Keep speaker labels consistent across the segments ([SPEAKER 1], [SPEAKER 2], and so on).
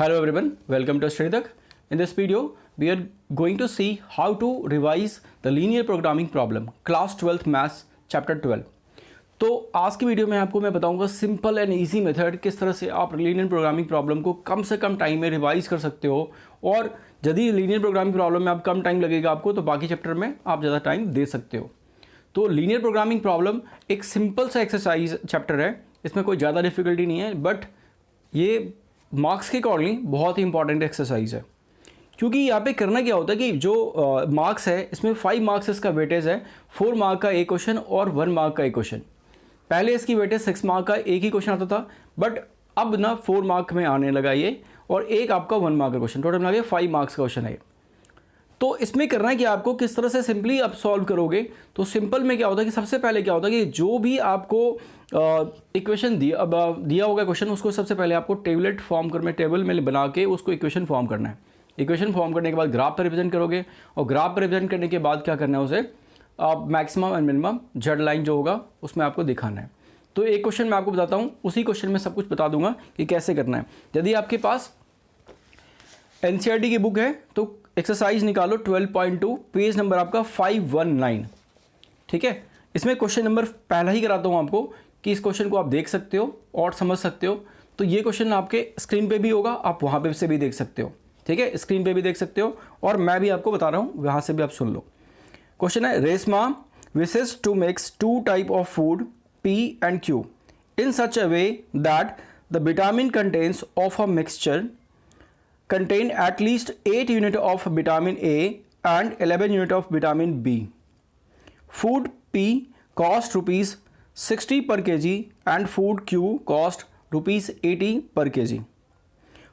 [SPEAKER 1] Hello everyone, welcome to Shridak. In this video, we are going to see how to revise the linear programming problem, class 12th maths chapter 12. तो आज की video में आपको मैं बताऊंगा simple and easy method किस तरह से आप लीनियर प्रोग्रामिंग प्रॉब्लम को कम से कम टाइम में रिवाइज कर सकते हो, और यदि लीनियर प्रोग्रामिंग प्रॉब्लम में आप कम टाइम लगेगा आपको तो बाकी चैप्टर में आप ज़्यादा टाइम दे सकते हो। तो लीनियर प्रोग्रामिंग प्रॉब्लम एक सिंपल सा एक्सरसाइज चैप्टर है, इसमें कोई ज़्यादा डिफिकल्टी नहीं है, बट ये मार्क्स के अकॉर्डिंग बहुत ही इंपॉर्टेंट एक्सरसाइज है। क्योंकि यहाँ पे करना क्या होता है कि जो मार्क्स है इसमें 5 मार्क्स इसका वेटेज है, 4 मार्क का एक क्वेश्चन और 1 मार्क का एक क्वेश्चन। पहले इसकी वेटेज 6 मार्क का एक ही क्वेश्चन आता था, बट अब ना 4 मार्क में आने लगा ये, और एक आपका 1 मार्क का क्वेश्चन, टोटल मिला के 5 मार्क्स का क्वेश्चन है। तो इसमें करना है कि आपको किस तरह से सिंपली आप सॉल्व करोगे। तो सिंपल में क्या होता है कि सबसे पहले क्या होता है कि जो भी आपको इक्वेशन दिया होगा क्वेश्चन, उसको सबसे पहले आपको टेबलेट फॉर्म करना, टेबल में बना के उसको इक्वेशन फॉर्म करना है। इक्वेशन फॉर्म करने के बाद ग्राफ पर रिप्रेजेंट करोगे, और ग्राफ पर रिप्रेजेंट करने के बाद क्या करना है, उसे आप maximum and minimum Z line जो होगा उसमें आपको दिखाना है। तो एक क्वेश्चन मैं आपको बताता हूँ, उसी क्वेश्चन में सब कुछ बता दूंगा कि कैसे करना है। यदि आपके पास एनसीईआरटी की बुक है तो एक्सरसाइज निकालो 12.2, पेज नंबर आपका 519। ठीक है, इसमें क्वेश्चन नंबर पहला ही कराता हूँ आपको कि इस क्वेश्चन को आप देख सकते हो और समझ सकते हो। तो ये क्वेश्चन आपके स्क्रीन पे भी होगा, आप वहाँ पे से भी देख सकते हो। ठीक है, स्क्रीन पे भी देख सकते हो और मैं भी आपको बता रहा हूँ, वहाँ से भी आप सुन लो। क्वेश्चन है, Reshma wishes to makes 2 type of food P and Q in such a way that the vitamin contents of a mixture contain at least 8 unit of vitamin A and 11 unit of vitamin B. Food P cost rupees 60 per kg and food Q cost rupees 80 per kg.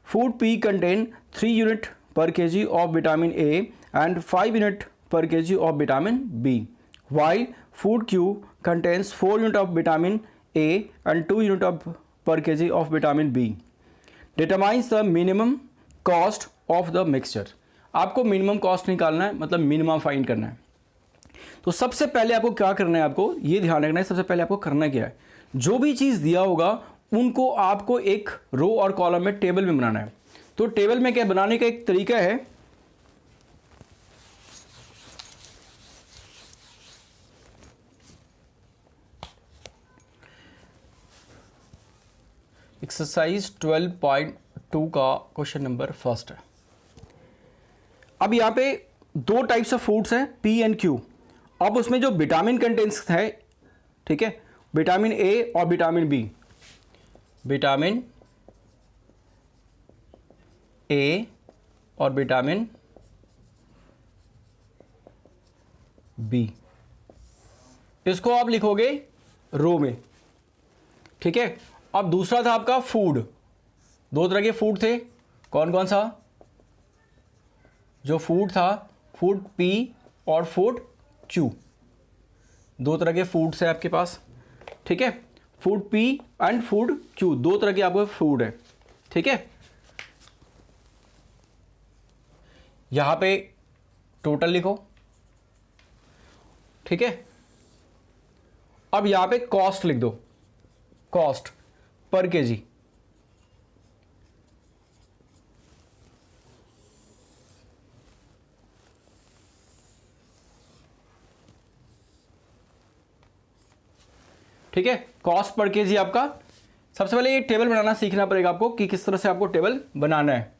[SPEAKER 1] Food P contain 3 unit per kg of vitamin A and 5 unit per kg of vitamin B, while food Q contains 4 unit of vitamin A and 2 unit of per kg of vitamin B. Determines the minimum cost of the mixture. आपको minimum cost निकालना है, मतलब minimum find करना है। तो सबसे पहले आपको क्या करना है, आपको ये ध्यान रखना है, सबसे पहले आपको करना क्या है, जो भी चीज़ दिया होगा उनको आपको एक रो और कॉलम में टेबल में बनाना है। तो टेबल में क्या बनाने का एक तरीका है, एक्सरसाइज 12.2 का क्वेश्चन नंबर फर्स्ट है। अब यहाँ पे 2 टाइप्स ऑफ फूड्स हैं, P एंड Q। अब उसमें जो विटामिन कंटेंट्स है, ठीक है, विटामिन A और विटामिन B, विटामिन A और विटामिन B, इसको आप लिखोगे रो में। ठीक है, अब दूसरा था आपका फूड। 2 तरह के फूड थे, कौन कौन सा, जो फूड था, फूड P और फूड Q। 2 तरह के फूड्स है आपके पास। ठीक है, food P and food Q, 2 तरह के आपके फूड है। ठीक है, यहां पे टोटल लिखो। ठीक है, अब यहां पे कॉस्ट लिख दो, कॉस्ट पर केजी। ठीक है, कॉस्ट पर केजी आपका। सबसे पहले ये टेबल बनाना सीखना पड़ेगा आपको कि किस तरह से आपको टेबल बनाना है।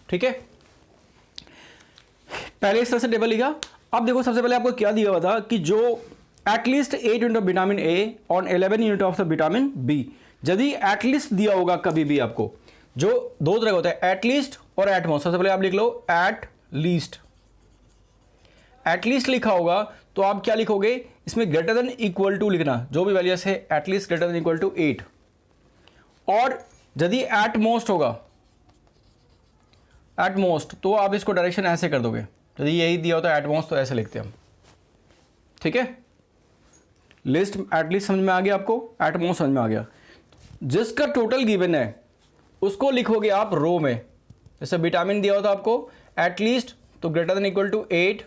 [SPEAKER 1] ठीक है, पहले इस तरह से टेबल लिखा। अब देखो सबसे पहले आपको क्या दिया हुआ था कि जो at least 8 unit of vitamin A और 11 unit of the vitamin B. यदि एटलीस्ट दिया होगा कभी भी आपको, जो 2 तरह का होता है, एटलीस्ट और एटमोस्ट। सबसे पहले आप लिख लो एट लीस्ट। एटलीस्ट लिखा होगा तो आप क्या लिखोगे, इसमें ग्रेटर देन इक्वल टू लिखना, जो भी वैल्यू है at least greater than equal to 8। और यदि एटमोस्ट होगा, एटमोस्ट, तो आप इसको डायरेक्शन ऐसे कर दोगे। यदि यही दिया होता है एटमोस्ट तो ऐसे लिखते हैं हम। ठीक है, लिस्ट एटलीस्ट समझ में आ गया आपको, एटमोस्ट समझ में आ गया। जिसका टोटल गिवन है उसको लिखोगे आप रो में। जैसे विटामिन दिया होता आपको एटलीस्ट तो ग्रेटर देन इक्वल टू 8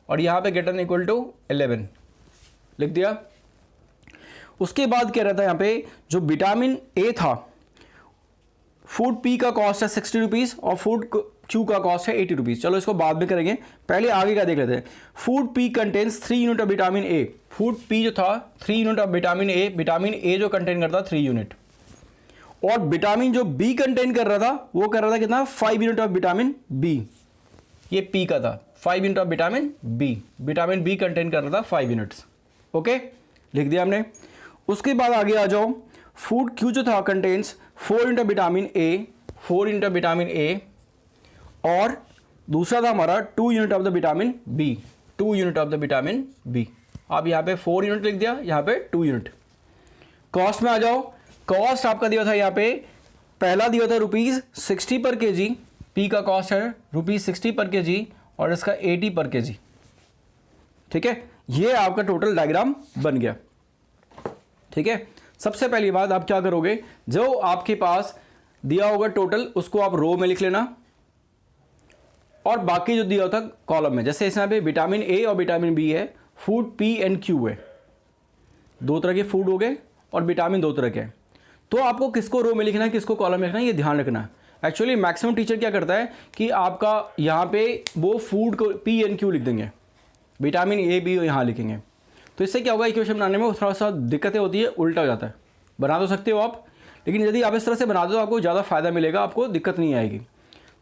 [SPEAKER 1] और यहाँ पे ग्रेटर देन इक्वल टू 11 लिख दिया। उसके बाद क्या रहता है यहाँ पे, जो विटामिन ए था, फूड पी का कॉस्ट है 60 रुपीज़ और फूड क्यू का कॉस्ट है 80 रुपीज़। चलो इसको बाद में करेंगे, पहले आगे का देख लेते हैं। Food P contains 3 unit of vitamin A. Food P जो था 3 unit of vitamin A, vitamin A जो कंटेन करता 3 यूनिट, और विटामिन जो बी कंटेन कर रहा था वो कर रहा था कितना, 5 यूनिट ऑफ विटामिन बी। ये पी का था 5 unit of vitamin B, vitamin B contain कर रहा था 5 यूनिट्स। ओके, लिख दिया हमने। उसके बाद आगे आ जाओ, फूड क्यू जो था contains 4 unit of vitamin A, 4 unit of vitamin A, और दूसरा था हमारा 2 unit of the vitamin B, 2 unit of the vitamin B. अब यहाँ पे 4 यूनिट लिख दिया, यहाँ पे 2 यूनिट। कॉस्ट में आ जाओ, कॉस्ट आपका दिया था यहाँ पे, पहला दिया था ₹60 पर केजी, पी का कॉस्ट है ₹60 पर केजी और इसका 80 पर केजी। ठीक है, ये आपका टोटल डायग्राम बन गया। ठीक है, सबसे पहली बात आप क्या करोगे, जो आपके पास दिया होगा टोटल उसको आप रो में लिख लेना और बाकी जो दिया होता कॉलम में। जैसे इस यहाँ पे विटामिन ए और विटामिन बी है, फूड पी एंड क्यू है, 2 तरह के फूड हो गए और विटामिन 2 तरह के हैं। तो आपको किसको रो में लिखना है, किसको कॉलम में लिखना है, ये ध्यान रखना है। एक्चुअली मैक्सिमम टीचर क्या करता है कि आपका यहाँ पे वो फूड को पी एंड क्यू लिख देंगे, विटामिन ए बी यहाँ लिखेंगे। तो इससे क्या होगा, इक्वेशन बनाने में थोड़ा सा दिक्कतें होती है, उल्टा हो जाता है। बना तो सकते हो आप, लेकिन यदि आप इस तरह से बना दो तो आपको ज़्यादा फायदा मिलेगा, आपको दिक्कत नहीं आएगी।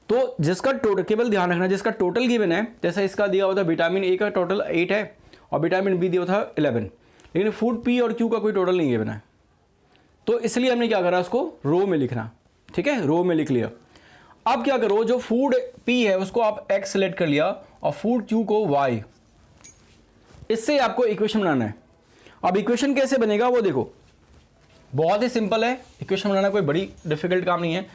[SPEAKER 1] तो जिसका टोटल, केवल ध्यान रखना जिसका टोटल गिवन है, जैसे इसका दिया हुआ था विटामिन ए का टोटल 8 है और विटामिन बी दिया था 11, लेकिन फूड पी और क्यू का कोई टोटल नहीं गिवन है, तो इसलिए हमने क्या करा, उसको रो में लिखना। ठीक है, रो में लिख लिया। अब क्या करो, जो फूड पी है उसको आप एक्स सेलेक्ट कर लिया और फूड क्यू को वाई। इससे आपको इक्वेशन बनाना है। अब इक्वेशन कैसे बनेगा वो देखो, बहुत ही सिंपल है इक्वेशन बनाना, कोई बड़ी डिफिकल्ट काम नहीं है।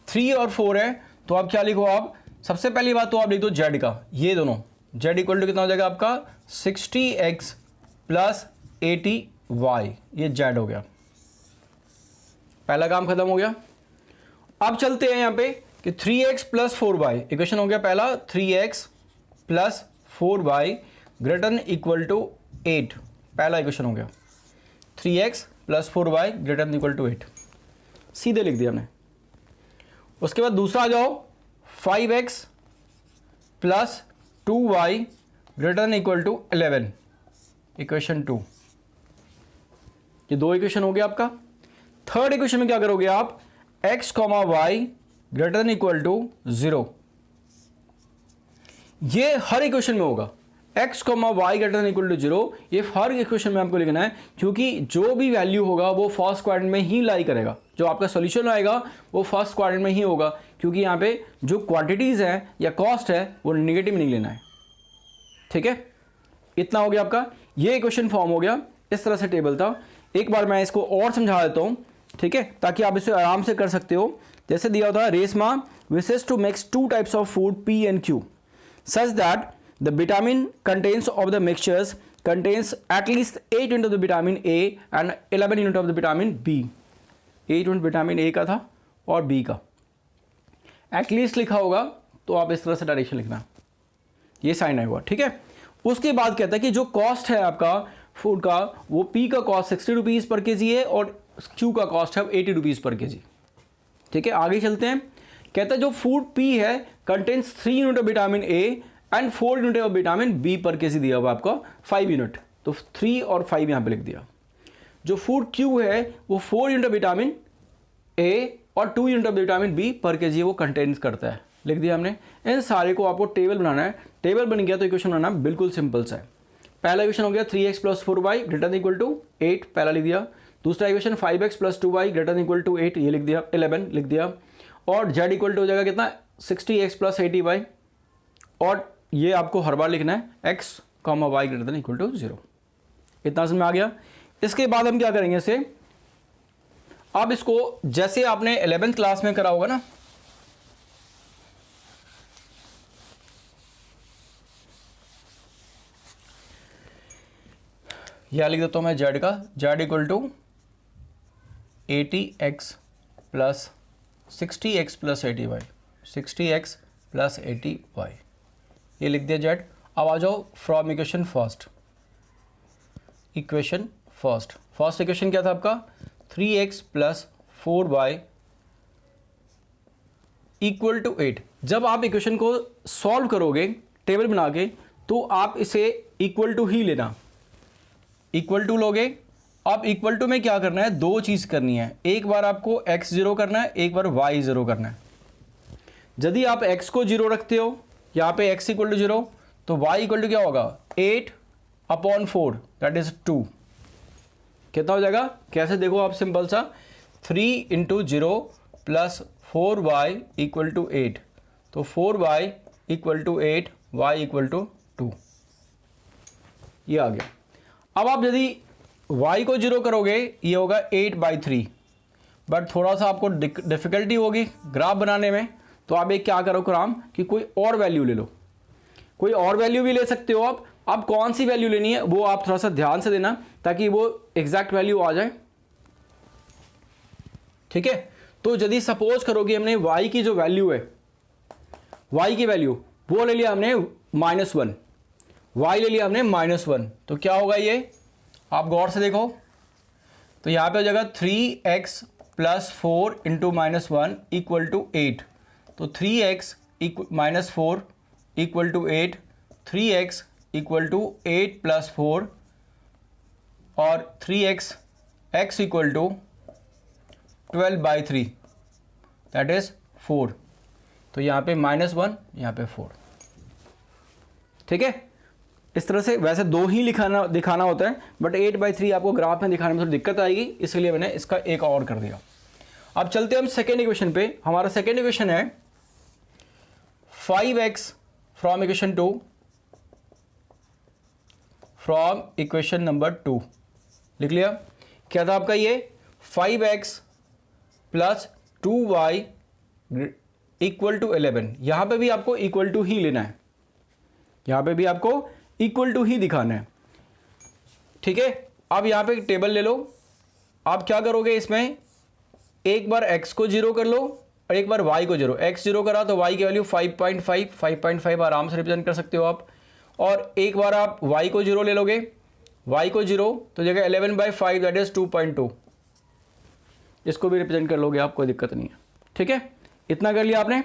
[SPEAKER 1] 3 और 4 है तो आप क्या लिखो, आप सबसे पहली बात तो आप लिख दो जेड का, ये दोनों जेड इक्वल टू कितना हो जाएगा आपका 60x प्लस 80y, ये जेड हो गया, पहला काम खत्म हो गया। अब चलते हैं यहाँ पे कि 3x प्लस 4y, इक्वेशन हो गया पहला 3x plus 4y greater than equal to 8, पहला इक्वेशन हो गया 3x plus 4y greater than equal to 8, सीधे लिख दिया हमने। उसके बाद दूसरा आ जाओ, 5x plus 2y greater than equal to 11, equation 2, ये 2 इक्वेशन हो गया आपका। थर्ड इक्वेशन में क्या करोगे आप, x comma y greater than equal to 0, ये हर इक्वेशन में होगा, x comma y greater than equal to 0, ये हर इक्वेशन में आपको लिखना है, क्योंकि जो भी वैल्यू होगा वो फर्स्ट क्वाड्रेंट में ही लाई करेगा, जो आपका सॉल्यूशन आएगा वो फर्स्ट क्वाड्रेंट में ही होगा, क्योंकि यहाँ पे जो क्वांटिटीज़ हैं या कॉस्ट है वो निगेटिव नहीं लेना है। ठीक है, इतना हो गया आपका, ये इक्वेशन फॉर्म हो गया। इस तरह से टेबल था। एक बार मैं इसको और समझा देता हूँ, ठीक है, ताकि आप इसे आराम से कर सकते हो। जैसे दिया होता है, Reshma wishes to mix 2 types of food P and Q such that the vitamin contains of the mixtures contains at least 8 unit of the vitamin A and 11 unit of the vitamin B। 8 unit vitamin A का था और B का, at least लिखा होगा तो आप इस तरह से डायरेक्शन लिखना, ये साइन आएगा। ठीक है, उसके बाद कहता है कि जो कॉस्ट है आपका फूड का, वो P का कॉस्ट 60 रुपीज़ पर केजी है और Q का कॉस्ट है 80 रुपीज़ पर केजी। ठीक है, आगे चलते हैं। कहता है जो फूड P है contains 3 unit of vitamin A and 4 unit of vitamin B per kg दिया हुआ आपका 5 यूनिट, तो 3 और 5 यहाँ पे लिख दिया। जो फूड क्यू है वो 4 यूनिट ऑफ विटामिन ए और 2 unit of vitamin B per KG वो कंटेन्स करता है, लिख दिया हमने। इन सारे को आपको टेबल बनाना है, टेबल बन गया तो इक्वेशन बनाना बिल्कुल सिंपल सा है। पहला इक्वेशन हो गया 3x plus 4y greater than equal to 8, पहला लिख दिया। दूसरा equation 5x plus 2y greater than equal to 8, ये लिख दिया, 11 लिख दिया। और z इक्वल टू हो जाएगा कितना, 60x प्लस 80y, और ये आपको हर बार लिखना है x comma y greater than equal to 0। इतना समझ में आ गया। इसके बाद हम क्या करेंगे इसे, अब इसको जैसे आपने 11th क्लास में करा होगा ना, यह लिख देता हूं मैं z का, z equal to 80x plus 60x plus 80y, 60x plus 80y। ये लिख दिया जेड। अब आ जाओ from equation first. Equation first equation क्या था आपका, 3x plus 4y equal to 8। जब आप इक्वेशन को सॉल्व करोगे टेबल बना के, तो आप इसे इक्वल टू ही लेना, इक्वल टू लोगे। अब इक्वल टू में क्या करना है, दो चीज़ करनी है, एक बार आपको x जीरो करना है, एक बार y जीरो करना है। यदि आप x को जीरो रखते हो यहाँ पे x इक्वल टू जीरो, तो y इक्वल टू क्या होगा, 8/4 दैट इज 2। कितना हो जाएगा, कैसे देखो आप, सिंपल सा 3 into zero plus 4y equal to 8, तो 4y equal to 8, y equal to 2, ये आ गया। अब आप यदि y को जीरो करोगे ये होगा 8/3, बट थोड़ा सा आपको डिफ़िकल्टी होगी ग्राफ बनाने में, तो आप एक क्या करो काम कि कोई और वैल्यू ले लो, कोई और वैल्यू भी ले सकते हो आप। अब कौन सी वैल्यू लेनी है वो आप थोड़ा सा ध्यान से देना ताकि वो एग्जैक्ट वैल्यू आ जाए, ठीक है। तो यदि सपोज करो कि हमने y की जो वैल्यू है, y की वैल्यू वो ले लिया हमने -1, y ले लिया हमने -1, तो क्या होगा ये, आप गौर से देखो, तो यहाँ पे हो जाएगा 3x plus 4 into -1 equal to 8, तो 3x minus 4 equal to 8, 3x equal to 8 plus 4 और 3x x equal to 12/3 that is 4, तो यहाँ पे -1 यहाँ पे 4, ठीक है। इस तरह से वैसे दो ही दिखाना होता है, बट 8/3 आपको ग्राफ में दिखाने में थोड़ी दिक्कत आएगी, इसलिए मैंने इसका एक और कर दिया। अब चलते हैं हम सेकेंड इक्वेशन पे। हमारा सेकेंड इक्वेशन है 5x from equation 2, from equation number 2 लिख लिया। क्या था आपका ये 5x plus 2y equal to 11। यहां पे भी आपको इक्वल टू ही लेना है, यहां पे भी आपको इक्वल टू ही दिखाना है, ठीक है। अब यहां पे एक टेबल ले लो, आप क्या करोगे इसमें, एक बार x को जीरो कर लो और एक बार y को जीरो। x जीरो करा तो y की वैल्यू 5.5 आराम से रिप्रेजेंट कर सकते हो आप, और एक बार आप y को जीरो ले लोगे, y को जीरो तो जगह 11/5 दैट इज 2.2, इसको भी रिप्रेजेंट कर लोगे आप, कोई दिक्कत नहीं है, ठीक है। इतना कर लिया आपने।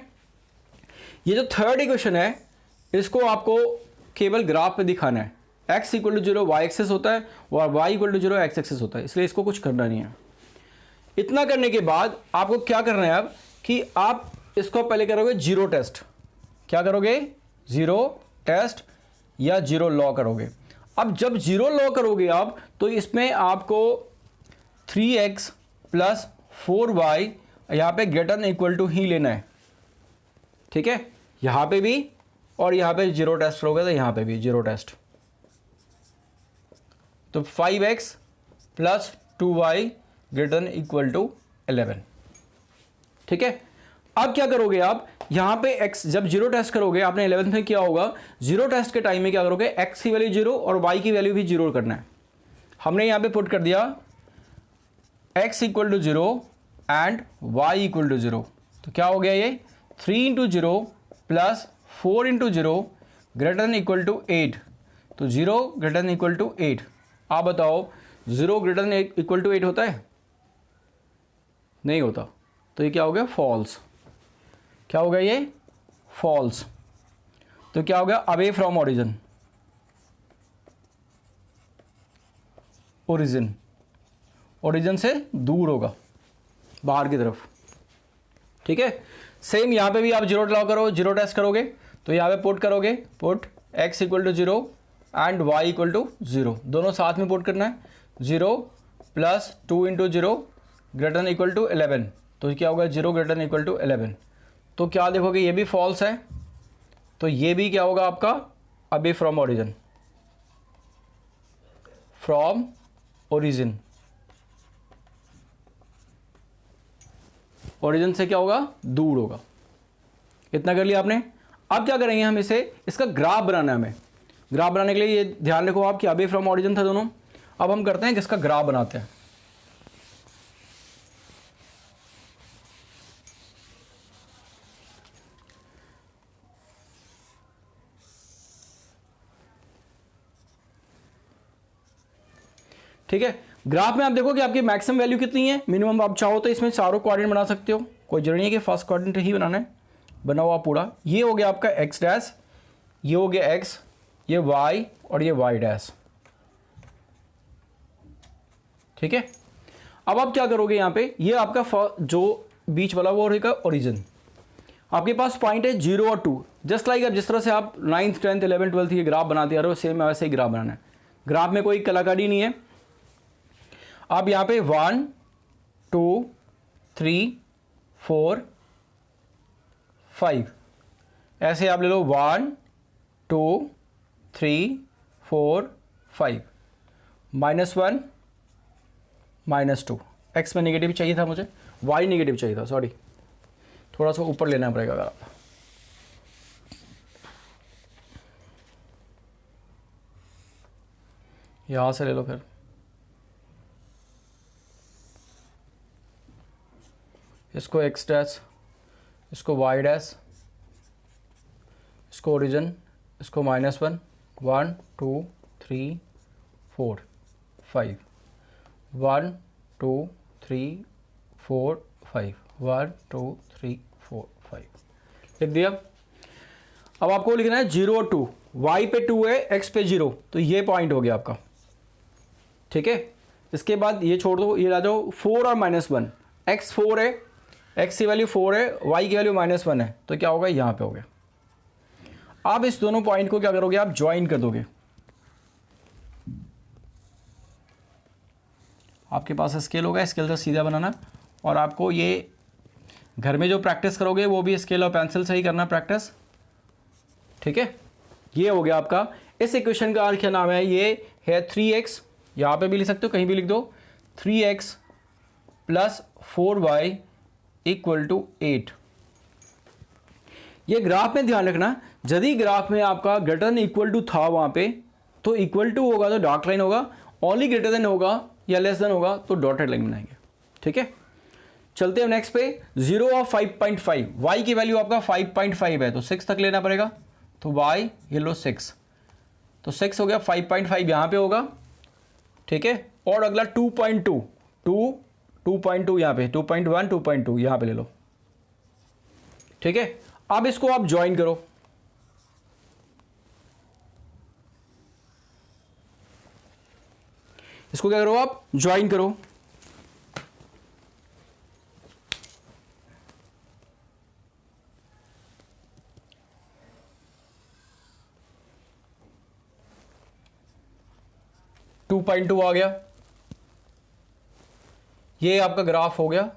[SPEAKER 1] ये जो थर्ड इक्वेशन है इसको आपको केवल ग्राफ पे दिखाना है, x equal to zero y axis होता है और y equal to zero x axis होता है, इसलिए इसको कुछ करना नहीं है। इतना करने के बाद आपको क्या करना है अब कि आप इसको पहले करोगे जीरो टेस्ट। क्या करोगे, जीरो टेस्ट या जीरो लॉ करोगे। अब जब जीरो लॉ करोगे आप, तो इसमें आपको 3x प्लस 4y यहाँ पे ग्रेटर देन इक्वल टू ही लेना है, ठीक है। यहाँ पे भी और यहाँ पे जीरो टेस्ट करोगे तो यहाँ पे भी जीरो टेस्ट, तो 5x plus 2y greater than equal to 11, ठीक है। अब क्या करोगे आप, यहाँ पे x जब जीरो टेस्ट करोगे, आपने 11th में किया होगा, जीरो टेस्ट के टाइम में क्या करोगे, x की वैल्यू जीरो और y की वैल्यू भी जीरो करना है। हमने यहाँ पे पुट कर दिया x equal to zero and y equal to zero, तो क्या हो गया ये 3 into zero plus 4 into zero greater than equal to 8, तो 0 ग्रेटर देन इक्वल टू 8। आप बताओ 0 ग्रेटर देन इक्वल टू 8 होता है, नहीं होता, तो ये क्या हो गया, फॉल्स। क्या हो गया ये, फॉल्स। तो क्या हो गया, अवे फ्रॉम ओरिजिन, ओरिजिन से दूर होगा, बाहर की तरफ, ठीक है। सेम यहाँ पे भी आप जीरो लॉ करो, जीरो टेस्ट करोगे, तो यहाँ पे पुट करोगे, put x equal to zero and y equal to zero, दोनों साथ में पुट करना है। 0 plus 2 into zero greater than equal to 11, तो क्या होगा 0 ग्रेटर देन इक्वल टू 11। तो क्या देखोगे, ये भी फॉल्स है, तो ये भी क्या होगा आपका अबे from origin, from origin, origin से क्या होगा, दूर होगा। इतना कर लिया आपने। अब क्या करेंगे हम इसे, इसका ग्राफ बनाना है हमें। ग्राफ बनाने के लिए ये ध्यान रखो आप कि अबे फ्रॉम ओरिजिन था दोनों। अब हम करते हैं कि इसका ग्राफ बनाते हैं। ठीक है। ग्राफ में आप देखो कि आपकी मैक्सिमम वैल्यू कितनी है, मिनिमम। आप चाहो तो इसमें चारों कोऑर्डिनेट बना सकते हो, कोई जरूरी नहीं है कि फर्स्ट कोऑर्डिनेट ही बनाना है, बना हुआ पूरा। ये हो गया आपका एक्स डैश, ये हो गया एक्स, ये वाई और ये वाई डैश, ठीक है। अब आप क्या करोगे यहाँ पे, ये आपका जो बीच वाला वो रहेगा ओरिजिन। आपके पास पॉइंट है 0 और 2, जस्ट लाइक अब जिस तरह से आप 9th 10th 11th 12th ये ग्राफ बनाते आ रहे हो, सेम वैसे ही ग्राफ बनाना है। ग्राफ में कोई कलाकारी नहीं है। आप यहाँ पे 1 2 3 4 5 ऐसे आप ले लो, 1 2 3 4 5, -1 -2। एक्स में नेगेटिव चाहिए था मुझे, वाई नेगेटिव चाहिए था, सॉरी, थोड़ा सा ऊपर लेना पड़ेगा। अगर आप यहां से ले लो, फिर इसको एक्स डैश, इसको वाई डैश, इसको ओरिजिन, इसको -1 1 2 3 4 5 1 2 3 4 5 1 2 3 4 5 लिख दिया। अब आपको लिखना है 0 और 2, वाई पे 2 है, एक्स पे 0, तो ये पॉइंट हो गया आपका, ठीक है। इसके बाद ये छोड़ दो, ये आ जाओ 4 और -1, एक्स 4 है, एक्स की वैल्यू 4 है, वाई की वैल्यू -1 है, तो क्या होगा, यहाँ पे हो गया। आप इस दोनों पॉइंट को क्या करोगे, आप ज्वाइन कर दोगे। आपके पास स्केल होगा, स्केल से सीधा बनाना, और आपको ये घर में जो प्रैक्टिस करोगे वो भी स्केल और पेंसिल से ही करना प्रैक्टिस, ठीक है। ये हो गया आपका। इस इक्वेशन का क्या नाम है, ये है 3x, यहाँ पे भी लिख सकते हो, कहीं भी लिख दो, 3x + 4y = 8। ये ग्राफ में ध्यान रखना, यदि ग्राफ में आपका ग्रेटर देन इक्वल टू था वहाँ पे, तो इक्वल टू होगा तो डार्क लाइन होगा, ओनली ग्रेटर देन होगा या लेस देन होगा तो डॉटेड लाइन बनाएंगे, ठीक है। चलते हैं नेक्स्ट पे, 0 और 5.5, y की वैल्यू आपका 5.5 है, तो 6 तक लेना पड़ेगा, तो y ये लो 6, तो 6 हो गया, 5.5 यहाँ पे होगा, ठीक है। और अगला 2.2 यहाँ पे 2.1 2.2 यहाँ पे ले लो, ठीक है। अब इसको आप ज्वाइन करो, इसको क्या करो, आप ज्वाइन करो। टू 2.2 आ गया, ये आपका ग्राफ हो गया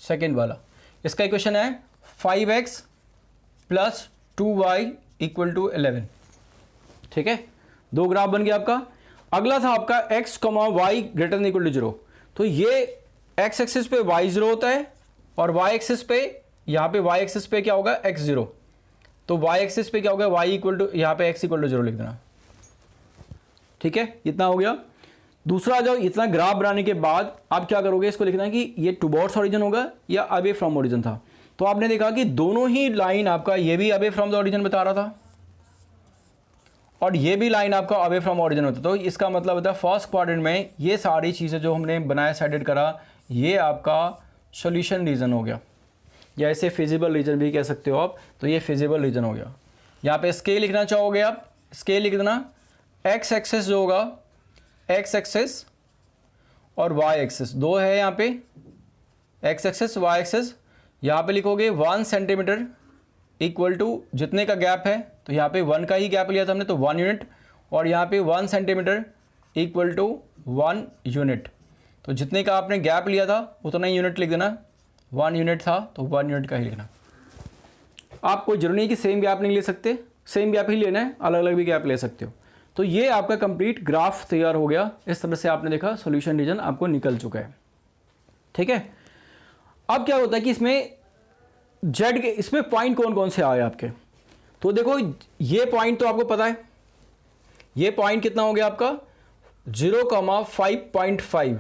[SPEAKER 1] सेकेंड वाला। इसका इक्वेशन है 5x + 2y = 11, ठीक है। दो ग्राफ बन गया आपका। अगला था आपका x, y greater than equal to 0, तो ये x एक्सिस पे y 0 होता है, और y एक्सिस पे, यहाँ पे y एक्सिस पे क्या होगा, x 0, तो y एक्सिस पे क्या होगा, y इक्वल टू, यहाँ पे x = 0 लिख देना, ठीक है। इतना हो गया। दूसरा, जब इतना ग्राफ बनाने के बाद आप क्या करोगे, इसको लिखना है कि ये टुवर्ड्स ओरिजिन होगा या अवे फ्रॉम ओरिजिन था। तो आपने देखा कि दोनों ही लाइन आपका, ये भी अवे फ्रॉम द ओरिजिन बता रहा था और ये भी लाइन आपका अवे फ्रॉम ओरिजिन होता, तो इसका मतलब होता है फर्स्ट क्वाड्रेंट में ये सारी चीज़ें जो हमने बनाया, सेटेड करा, ये आपका सॉल्यूशन रीजन हो गया, या इसे फिजिबल रीजन भी कह सकते हो आप, तो ये फिजिबल रीजन हो गया। यहाँ पे स्केल लिखना चाहोगे आप, स्केल लिख देना, एक्स एक्सेस जो होगा, एक्स एक्सेस और वाई एक्सेस दो है यहाँ पे, एक्स एक्सेस वाई एक्सेस, यहाँ पे लिखोगे 1 सेंटीमीटर इक्वल टू जितने का गैप है, तो यहाँ पे 1 का ही गैप लिया था हमने, तो 1 यूनिट, और यहाँ पे 1 सेंटीमीटर इक्वल टू 1 यूनिट, तो जितने का आपने गैप लिया था उतना ही यूनिट लिख देना, 1 यूनिट था तो 1 यूनिट का ही लिखना। आप कोई जरूरी नहीं कि सेम गैप नहीं ले सकते, सेम गैप ही लेना है, अलग अलग भी गैप ले सकते हो। तो ये आपका कंप्लीट ग्राफ तैयार हो गया। इस तरह से आपने देखा सॉल्यूशन रीजन आपको निकल चुका है, ठीक है। अब क्या होता है कि इसमें जेड के, इसमें पॉइंट कौन कौन से आए आपके, तो देखो ये पॉइंट तो आपको पता है, ये पॉइंट कितना हो गया आपका 0,5.5,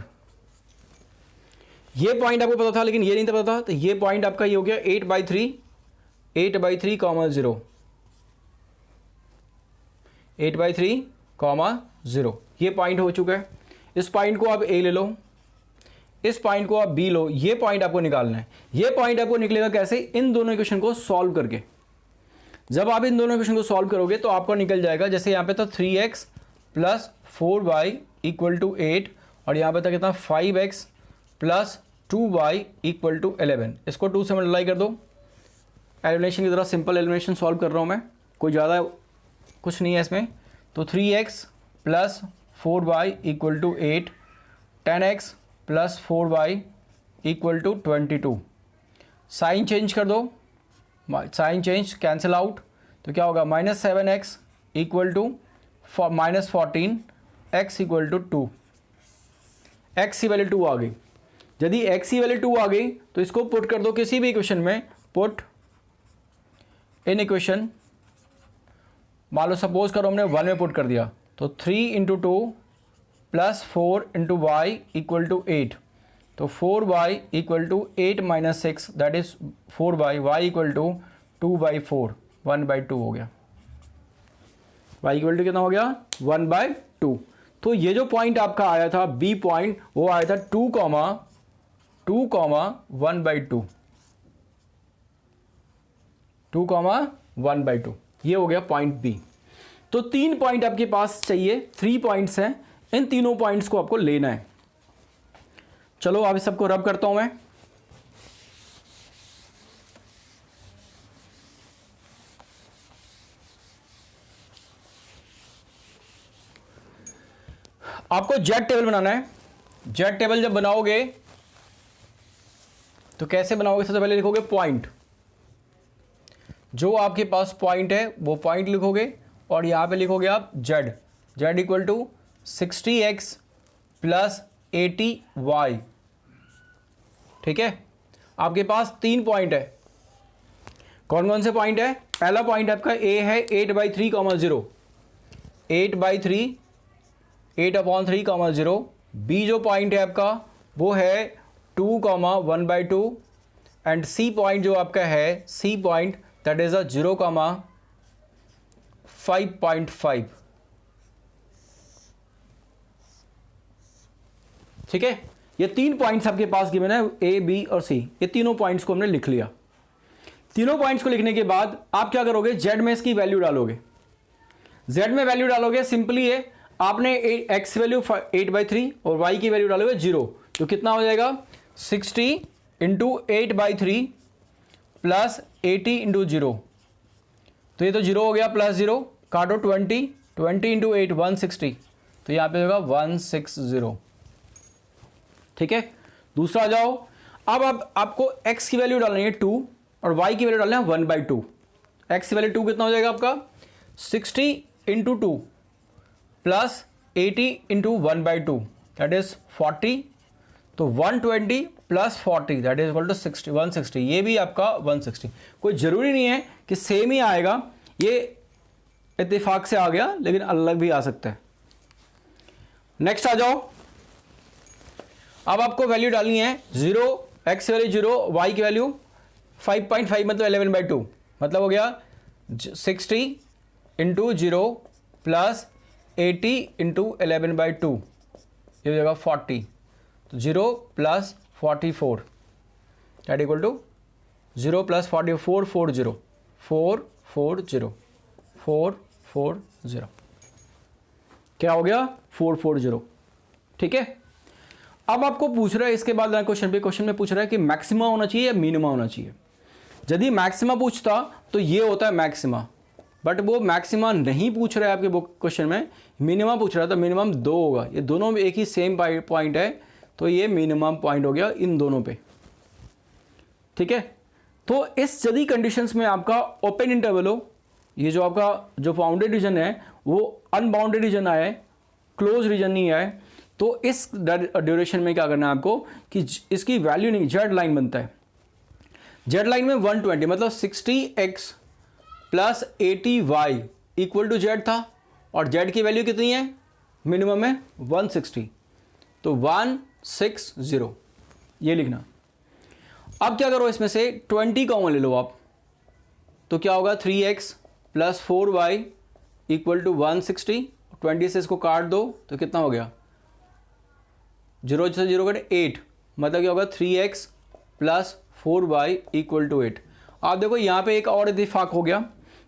[SPEAKER 1] ये पॉइंट आपको पता था लेकिन ये नहीं था पता था, तो ये पॉइंट आपका ये हो गया 8/3, 8/3,0, 8/3,0, ये पॉइंट हो चुका है। इस पॉइंट को आप ए ले लो, इस पॉइंट को आप बी लो, ये पॉइंट आपको निकालना है। ये पॉइंट आपको निकलेगा कैसे? इन दोनों इक्वेशन को सॉल्व करके। जब आप इन दोनों इक्वेशन को सॉल्व करोगे तो आपको निकल जाएगा, जैसे यहाँ पे था 3x plus 4y equal to 8 और यहाँ पे था कितना 5x plus 2y equal to 11। इसको 2 से मल्टीप्लाई कर दो। एलिमिनेशन की तरह सिंपल एलिमिनेशन सॉल्व कर रहा हूँ मैं, कोई ज़्यादा कुछ नहीं है इसमें। तो 3x plus 4y equal to 8, 10x plus 4y equal to 22। Sign change कर दो, साइन चेंज कैंसिल आउट, तो क्या होगा -7x equal to -14, x equal to 2। x की वैल्यू 2 आ गई। यदि x की वैल्यू 2 आ गई तो इसको पुट कर दो किसी भी इक्वेशन में। पुट इन इक्वेशन, मान लो सपोज करो हमने 1 में पुट कर दिया, तो 3 × 2 प्लस 4 × y इक्वल टू 8, तो 4y equal to 8 - 6 that is 4y, y equal to 2/4, 1/2 हो गया। y इक्वल टू कितना हो गया? 1/2। तो ये जो पॉइंट आपका आया था b पॉइंट, वो आया था 2, 1/2, 2, 1/2। ये हो गया पॉइंट बी। तो 3 पॉइंट आपके पास चाहिए, 3 पॉइंट्स हैं, इन तीनों पॉइंट्स को आपको लेना है। चलो अभी सबको रब करता हूं मैं। आपको जेड टेबल बनाना है। जेड टेबल जब बनाओगे तो कैसे बनाओगे? सबसे पहले लिखोगे पॉइंट, जो आपके पास पॉइंट है वो पॉइंट लिखोगे और यहां पे लिखोगे आप z, z equal to 60x plus 80y। ठीक है, आपके पास 3 पॉइंट है। कौन कौन से पॉइंट है? पहला पॉइंट आपका ए है 8/3, 0, 8/3, 8/3, 0। बी जो पॉइंट है आपका वो है 2, 1/2 एंड सी पॉइंट जो आपका है, सी पॉइंट दैट इज 0, 5.5। ठीक है, ये 3 पॉइंट्स आपके पास गिवन है, ए, बी और सी। ये तीनों पॉइंट्स को हमने लिख लिया। तीनों पॉइंट्स को लिखने के बाद आप क्या करोगे? जेड में इसकी वैल्यू डालोगे। जेड में वैल्यू डालोगे, सिंपली है, आपने एक्स वैल्यू 8/3 और वाई की वैल्यू डालोगे 0, तो कितना हो जाएगा? 60 × 8/3 प्लस 80 × 0, तो ये तो 0 हो गया, प्लस 0 काटो 20 × 8 160, तो यहाँ पे होगा 160। ठीक है, दूसरा जाओ। अब आपको x की वैल्यू डालनी है 2 और y की वैल्यू डालना है 1/2। x की वैल्यू 2 कितना हो जाएगा आपका? 60 × 2 प्लस 80 × 1/2 दैट इज 40, तो 120 plus 40 that is equal to 60, 160। ये भी आपका 160। कोई ज़रूरी नहीं है कि सेम ही आएगा, ये इत्तेफाक से आ गया, लेकिन अलग भी आ सकता है। नेक्स्ट आ जाओ। अब आपको वैल्यू डालनी है 0, x की वैल्यू 0, y की वैल्यू 5.5 मतलब 11/2, मतलब हो गया 60 × 0 प्लस 80 × 11/2, ये हो जाएगा 40, तो 0 plus 44 that equal to 0 plus 44, 440, 440, 440, क्या हो गया? 440। ठीक है, अब आपको पूछ रहा है इसके बाद क्वेश्चन में पूछ रहा है कि मैक्सिमा होना चाहिए या मिनिमा होना चाहिए। यदि मैक्सिमा पूछता तो ये होता है मैक्सिमा, बट वो मैक्सिमा नहीं पूछ रहा है आपके बुक क्वेश्चन में, मिनिमम पूछ रहा है, तो मिनिमम 2 होगा। ये दोनों में एक ही सेम पॉइंट है, तो ये मिनिमम पॉइंट हो गया इन दोनों पे। ठीक है, तो इस यदि कंडीशंस में आपका ओपन इंटरवल हो, ये जो आपका जो बाउंडेड रीजन है वो अनबाउंडेड रीजन आया है, क्लोज रीजन नहीं आया है, तो इस ड्यूरेशन में क्या करना है आपको कि इसकी वैल्यू नहीं, जेड लाइन बनता है। जेड लाइन में 120 मतलब 60x plus 80y equal to Z था, और जेड की वैल्यू कितनी है? मिनिमम है 160, तो 160 ये लिखना। अब क्या करो, इसमें से 20 कॉमन ले लो आप, तो क्या होगा? 3x plus 4y equal to 160, 20 से इसको काट दो तो कितना हो गया? 0 से 0 कटे 8, मतलब क्या होगा 3x plus 4y equal to 8। आप देखो यहाँ पे एक और इत्तेफाक हो गया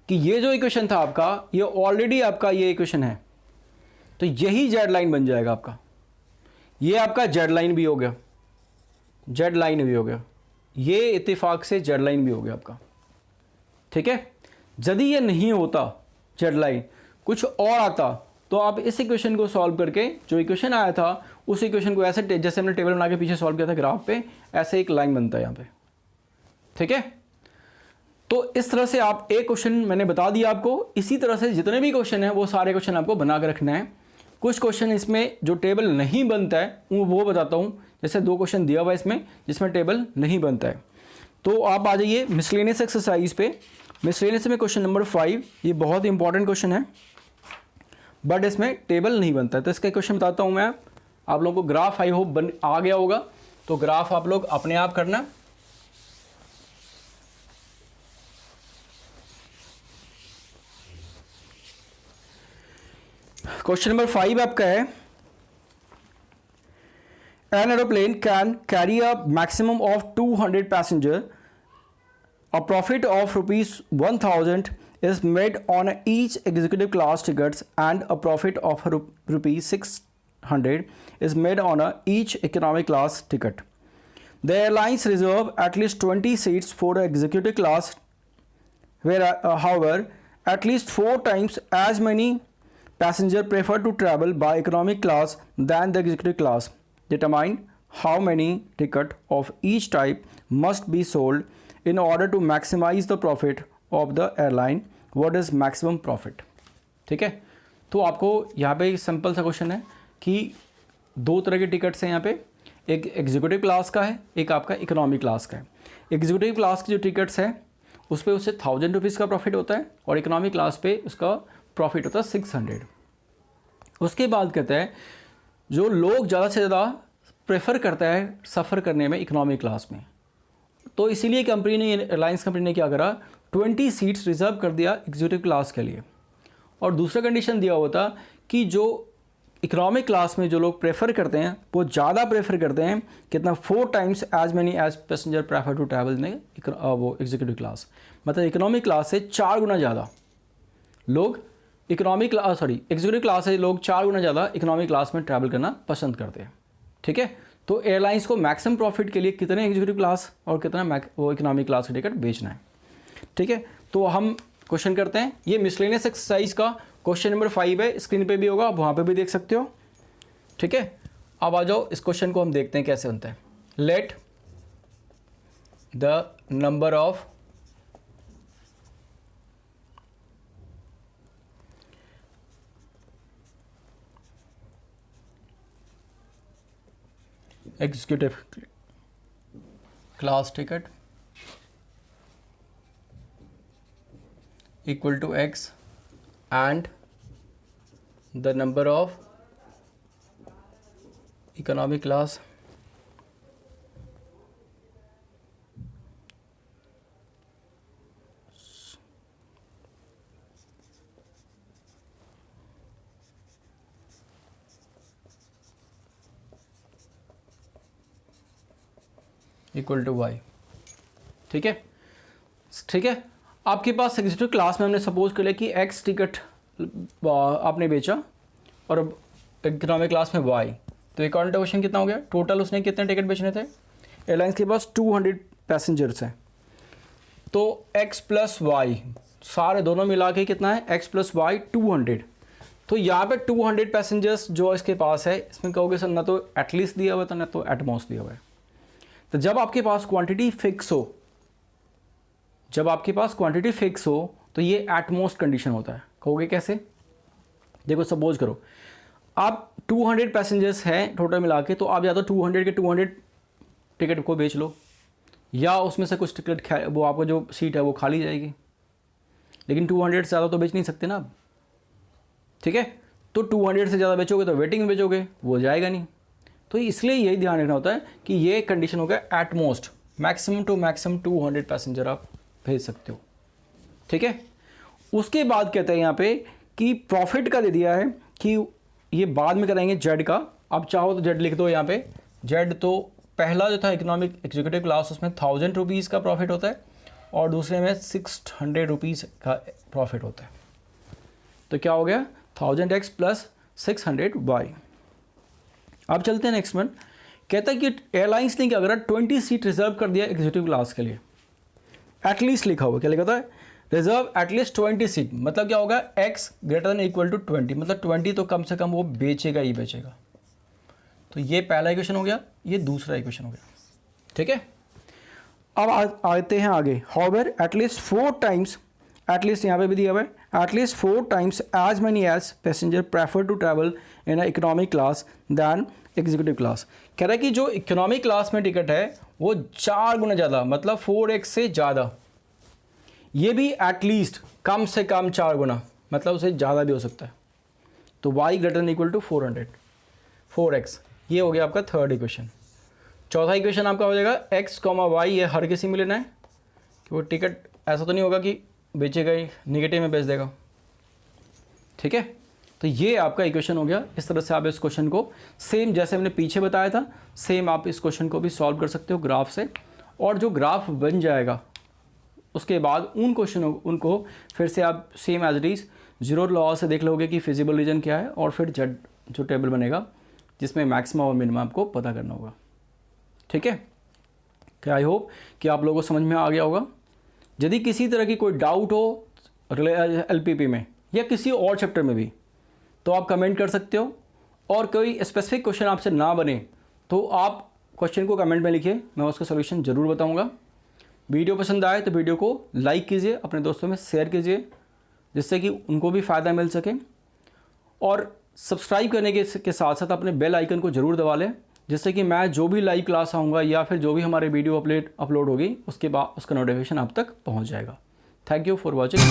[SPEAKER 1] कि ये जो इक्वेशन था आपका, ये ऑलरेडी आपका ये इक्वेशन है, तो यही जेड लाइन बन जाएगा आपका। ये आपका जेड लाइन भी हो गया, जेड लाइन भी हो गया, ये इत्तेफाक से जेड लाइन भी हो गया आपका। ठीक है, यदि ये नहीं होता जेड लाइन, कुछ और आता, तो आप इस इक्वेशन को सॉल्व करके जो इक्वेशन आया था उस इक्वेशन को ऐसे जैसे हमने टेबल बना के पीछे सॉल्व किया था ग्राफ पे, ऐसे एक लाइन बनता है यहाँ पे। ठीक है, तो इस तरह से आप एक क्वेश्चन मैंने बता दिया आपको। इसी तरह से जितने भी क्वेश्चन हैं वो सारे क्वेश्चन आपको बना के रखना है। कुछ क्वेश्चन इसमें जो टेबल नहीं बनता है वो बताता हूँ, जैसे 2 क्वेश्चन दिया हुआ है इसमें जिसमें टेबल नहीं बनता है। तो आप आ जाइए मिसलेनियस एक्सरसाइज पे। मिसलेनियस में क्वेश्चन नंबर 5, ये बहुत इंपॉर्टेंट क्वेश्चन है, बट इसमें टेबल नहीं बनता है। तो इसका क्वेश्चन बताता हूँ मैं, आप लोगों को ग्राफ आई होप आ गया होगा, तो ग्राफ आप लोग अपने आप करना। क्वेश्चन नंबर 5 आपका है, an aeroplane can carry a maximum of 200 passenger, a profit of ₹1000 is made on each executive class tickets and a profit of ₹600 is made on each economic class ticket. The airlines reserve at least 20 seats for the executive class, where however at least 4 times as many passengers prefer to travel by economic class than the executive class. Determine how many tickets of each type must be sold in order to maximize the profit of the airline. What is maximum profit? ठीक है, तो आपको यहाँ पे simple सा question है कि 2 तरह के टिकट्स हैं यहाँ पे, एक एग्जीक्यूटिव क्लास का है, एक आपका इकोनॉमी क्लास का है। एग्जीक्यूटिव क्लास की जो टिकट्स हैं उस पर उससे ₹1000 का प्रॉफिट होता है और इकोनॉमी क्लास पे उसका प्रॉफिट होता है 600। उसके बाद कहते हैं जो लोग ज़्यादा से ज़्यादा प्रेफर करता है सफ़र करने में इकोनॉमी क्लास में, तो इसीलिए कंपनी ने, एयरलाइंस कंपनी ने क्या करा, 20 सीट्स रिजर्व कर दिया एग्जीक्यूटिव क्लास के लिए। और दूसरा कंडीशन दिया हुआ था कि जो इकोनॉमिक क्लास में जो लोग प्रेफर करते हैं वो ज़्यादा प्रेफर करते हैं कितना, 4 times as many as passenger prefer to travel ने वो एग्जीक्यूटिव क्लास, मतलब इकोनॉमिक क्लास से 4 गुना ज़्यादा लोग एग्जीक्यूटिव क्लास से लोग 4 गुना ज़्यादा इकोनॉमिक क्लास में ट्रैवल करना पसंद करते हैं। ठीक है, तो एयरलाइंस को मैक्सिमम प्रॉफिट के लिए कितने एग्जीक्यूटिव क्लास और कितना वो इकोनॉमिक क्लास का टिकट बेचना है। ठीक है, तो हम क्वेश्चन करते हैं। ये मिसलेनियस एक्सरसाइज का क्वेश्चन नंबर 5 है, स्क्रीन पे भी होगा, आप वहाँ पे भी देख सकते हो। ठीक है, अब आ जाओ इस क्वेश्चन को हम देखते हैं कैसे बनता है। Let the number of executive class ticket equal to x and the number of economic class equal to y. ठीक है, ठीक है, आपके पास एग्जीक्यूटिव क्लास में हमने सपोज कर लिया कि एक्स टिकट आपने बेचा और इकोनॉमिक क्लास में वाई, तो अकॉर्डिंग टू क्वेश्चन कितना हो गया, टोटल उसने कितने टिकट बेचने थे, एयरलाइंस के पास 200 पैसेंजर्स हैं, तो x प्लस वाई सारे दोनों मिला के कितना है, x प्लस वाई 200। तो यहाँ पे 200 पैसेंजर्स जो इसके पास है, इसमें कहोगे सर ना तो एटलीस्ट दिया हुआ था ना तो एटमोस्ट दिया हुआ है। तो जब आपके पास क्वांटिटी फिक्स हो, जब आपके पास क्वांटिटी फिक्स हो तो ये एटमोस्ट कंडीशन होता है। कहोगे कैसे, देखो सपोज करो आप 200 पैसेंजर्स हैं टोटल मिला के, तो आप या तो 200 के 200 टिकट को बेच लो या उसमें से कुछ टिकट वो आपका जो सीट है वो खाली जाएगी, लेकिन 200 से ज़्यादा तो बेच नहीं सकते ना आप। ठीक है, तो 200 से ज़्यादा बेचोगे तो वेटिंग में बेचोगे, वो जाएगा नहीं। तो इसलिए यही ध्यान रखना होता है कि ये कंडीशन हो गया at most, maximum to maximum 200 passenger आप भेज सकते हो। ठीक है, उसके बाद कहते हैं यहाँ पे कि प्रॉफिट का दे दिया है कि ये बाद में कराएंगे जेड का, आप चाहो तो जेड लिख दो यहाँ पे। जेड तो पहला जो था इकोनॉमिक एग्जीक्यूटिव क्लास, उसमें 1000 रुपीज़ का प्रॉफिट होता है और दूसरे में 600 रुपीज़ का प्रॉफिट होता है। तो क्या हो गया 1000x प्लस 600y। अब चलते हैं नेक्स्ट वन। कहता है कि एयरलाइंस ने क्या करा 20 सीट रिजर्व कर दिया एग्जीक्यूटिव क्लास के लिए। एटलीस्ट लिखा हुआ, क्या लिखा था रिजर्व एटलीस्ट 20 सीट, मतलब क्या होगा x greater than equal to 20, मतलब 20 तो कम से कम वो बेचेगा ही बेचेगा। तो ये पहला इक्वेशन हो गया, ये दूसरा इक्वेशन हो गया, ठीक है। अब आते हैं आगे। हाउएवर एटलीस्ट 4 टाइम्स, एटलीस्ट यहाँ पे भी दिया हुआ है, at least 4 times as many as passenger prefer to travel in a economic class than executive class. कह रहा है कि जो इकोनॉमिक क्लास में टिकट है वो 4 गुना ज़्यादा, मतलब 4x से ज़्यादा। ये भी एटलीस्ट कम से कम 4 गुना, मतलब उसे ज़्यादा भी हो सकता है। तो y greater than equal to 4x, ये हो गया आपका थर्ड इक्वेशन। चौथा इक्वेशन आपका हो जाएगा x, y, ये हर किसी में लेना है कि वो टिकट ऐसा तो नहीं होगा कि बेचेगा ही निगेटिव में बेच देगा, ठीक है। तो ये आपका इक्वेशन हो गया। इस तरह से आप इस क्वेश्चन को सेम जैसे हमने पीछे बताया था, सेम आप इस क्वेश्चन को भी सॉल्व कर सकते हो ग्राफ से। और जो ग्राफ बन जाएगा उसके बाद उन क्वेश्चनों उनको फिर से आप same as it is zero law से देख लोगे कि फिजिबल रीजन क्या है, और फिर जेड जो टेबल बनेगा जिसमें मैक्सिमम और मिनिमम आपको पता करना होगा, ठीक है। क्या आई होप कि आप लोगों को समझ में आ गया होगा। यदि किसी तरह की कोई डाउट हो LPP में या किसी और चैप्टर में भी तो आप कमेंट कर सकते हो, और कोई स्पेसिफिक क्वेश्चन आपसे ना बने तो आप क्वेश्चन को कमेंट में लिखिए, मैं उसका सॉल्यूशन ज़रूर बताऊंगा। वीडियो पसंद आए तो वीडियो को लाइक कीजिए, अपने दोस्तों में शेयर कीजिए जिससे कि उनको भी फ़ायदा मिल सके, और सब्सक्राइब करने के साथ साथ अपने बेल आइकन को ज़रूर दबा लें, जिससे कि मैं जो भी लाइव क्लास आऊँगा या फिर जो भी हमारे वीडियो अपलोड होगी उसके बाद उसका नोटिफिकेशन आप तक पहुँच जाएगा। Thank you for watching.